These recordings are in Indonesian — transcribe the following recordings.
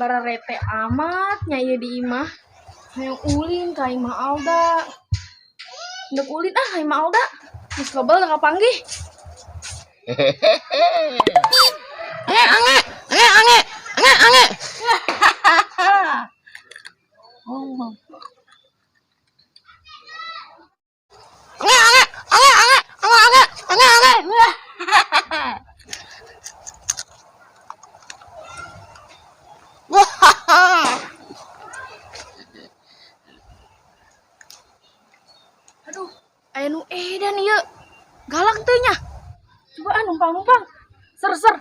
bararete amat nyai di imah. Hayang ulin ka imah Alda. Ndek ulin imah Alda. Geus lobel da kapanggih. Ange. Oh. Aduh, aya nu edan ieu. Galak teu nya. Coba numpang. Ser.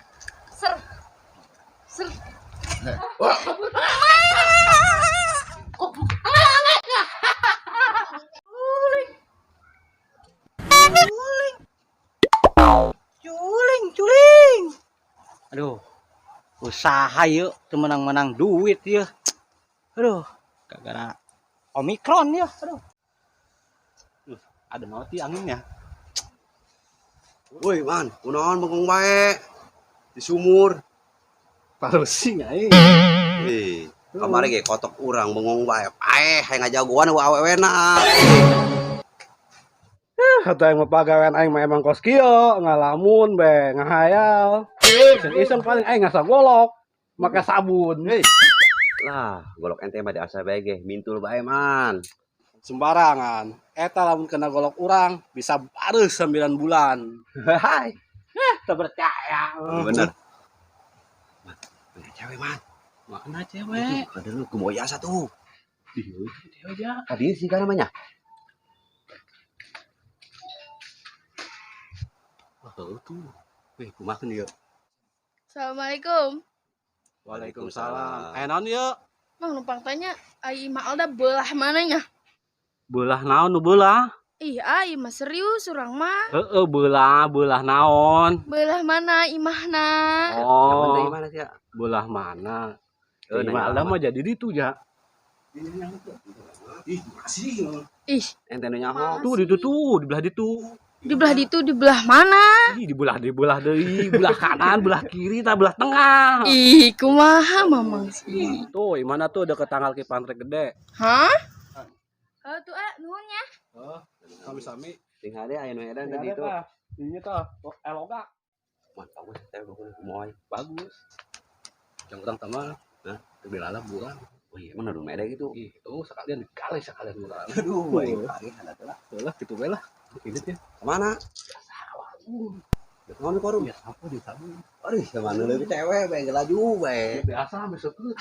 Culing. Aduh, usaha yuk, teu menang-menang duit ya. Aduh, gara-gara Omikron ya. Aduh. Ada mati anginnya. Woi man, kunaon bengong bae di sumur. Parusi nyai. Kamari ge kotok urang bengong bae. Hayang ngajagoan awewena. Atau yang pagawean aing mah emang kos kieu ngalamun be ngahayal. Iseng paling aing ngasa golok make sabun. Lah, golok ente mah diasa bae ge, mintul bae man. Sembarangan. Eta lamun kena golok urang bisa bareus 9 bulan. Hai. Teu percaya. Bener. Man, cewek man. Mana cewek? Ada lu kumoya satu. Cewek dia. Tadi sih kan namanya. Oh tuh. Kumaha ieu? Assalamualaikum. Waalaikumsalam. Naon ieu? Mang numpang tanya, ai imah Alda belah mananya? Beulah naon nu beulah? Ih, ai mah serius urang mah. Heeh, beulah naon? Belah mana imahna? Oh, Yang mana sih ya? beulah mana? Nanya Alda alamat. mah jadi ditu ja. Ih, Ente nu nyaho. Tuh ditu tuh, di belah ditu. di belah mana? Ih, dibelah deui, belah kanan, belah kiri, tah belah tengah. Ih, kumaha mamang sih? Tuh, mana tuh deket tanggal ki Pantrek Gede. Hah? Tuh nuhun ya. Oh, sami-sami. Ting hade aya nu edan tadi itu. Ini tuh, eloga. Man, bagus teh kumoy. Bagus. Yang urang teman, nah, teu dilalap burang. Oh iya, mana nu mede gitu. Ih, tuh sekalian urang. Aduh, bae kali ada teh lah. Lah, kitu bae lah. Inget ya. Kemana? Ngomong korum Ya, apa di sabun. aduh kemana lagi cewek bae gelaju bae Biasa besok tuh.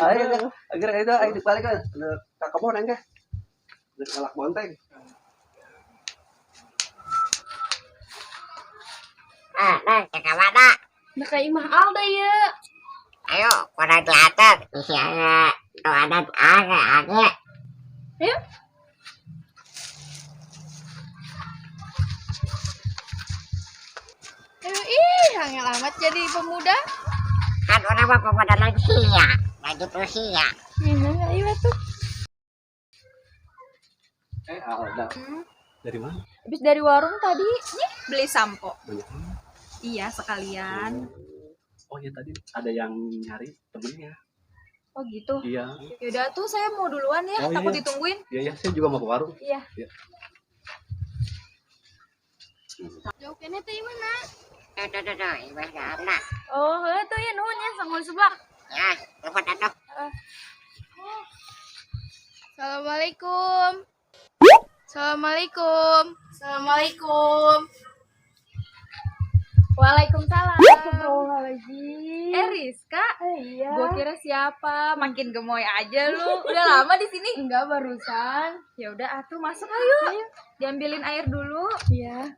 ayo agar itu ayo dibalik kan ke kebon engke di kalak bonteng Nang, ke mana? Nah ka imah Alda ya. Ayo, pada teater. Isinya doanan age. Ayo. Angel amat jadi pemuda. Kan orang mah pemuda lansia, lanjut usia. Ayo tuh. Alda. Dari mana? Habis dari warung tadi, nih beli sampo. Banyak banget. Iya, sekalian. Oh ya tadi ada yang nyari temennya. Oh gitu. Iya. Yaudah tuh saya mau duluan ya, Oh, iya, takut iya. ditungguin. Iya, saya juga mau ke warung. Iya. Jauh kene teh mana? Tuh, ibah gana. Oh, tuh ya nuhun ya sanggul sebelah. Ya, lupa atuh. Assalamualaikum. Assalamualaikum. Waalaikumsalam. Astagfirullahaladzim. Rizka, Iya. gua kira siapa? Makin gemoy aja lu. Udah lama di sini? Enggak barusan. Ya udah atuh masuk ayo. Diambilin air dulu. Iya.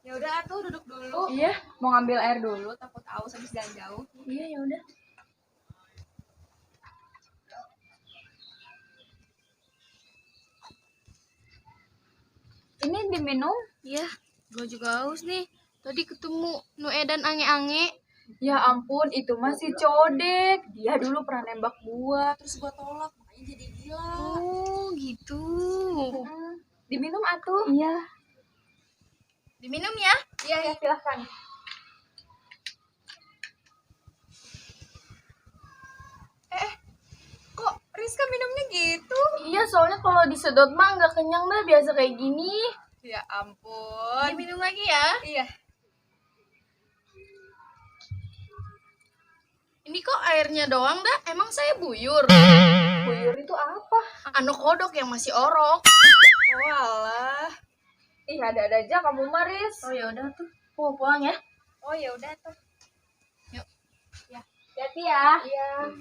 Ya udah atuh duduk dulu. Iya. Mau ngambil air dulu, takut haus habis jalan jauh. Iya ya udah. Ini diminum? Iya, gue juga haus nih. Tadi ketemu Nu Edan ange-ange. Ya ampun, itu masih codek. Dia dulu pernah nembak gua, terus gua tolak, makanya jadi gila. Oh, gitu. Diminum atuh? Iya. Diminum ya? Iya, silahkan. Kok Rizka minumnya gitu? Iya, soalnya kalau disedot mah nggak kenyang dah, biasa kayak gini. Ya ampun. Diminum lagi ya. Iya. Ini kok airnya doang dah, emang saya buyur. Buyur itu apa? Anu kodok yang masih orok. Oh alah. Ih, ada-ada aja kamu Maris. Oh ya udah tuh, pulang ya. Oh ya udah tuh. Yuk. Ya. Hati ya. Iya.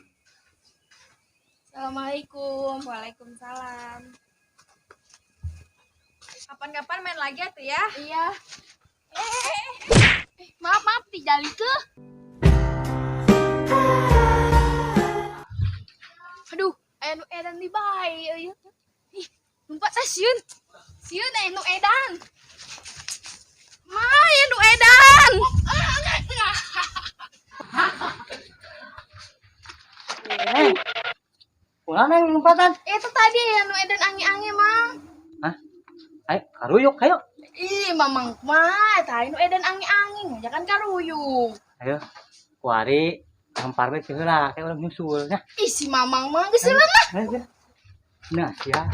Assalamualaikum. Waalaikumsalam. Kapan-kapan main lagi tuh ya. Iya. Maaf, dijali ke. Aduh, anu edan di bae euy. Ih, numpak teh sieun. Sieun nu edan. Mah, ya nu edan. Ulah neng numpatan. Itu tadi ya nu edan angi-angi, Mang. Hah? Ayo, karuyuk, ayo. Ih, mamang mah, tah nu edan angi-angi, ngajakan karuyuk. Ayo. Kuari hampar we teu heula, kayak urang nyusul nya. Ih, si mamang mah geus lah. Ayo. Nah, sia.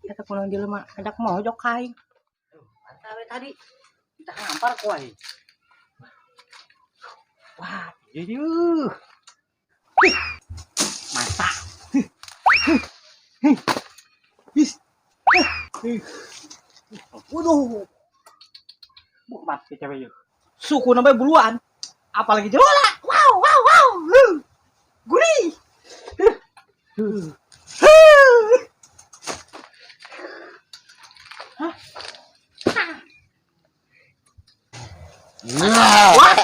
Kita pulang jelema hendak mojok kain. Aduh, tadi kita hampar kuai. Wah, jadi mantap. Waduh. Buat ke cewek yuk. Suku namanya buluan. Apalagi jerola. Wow. Gurih. Wah.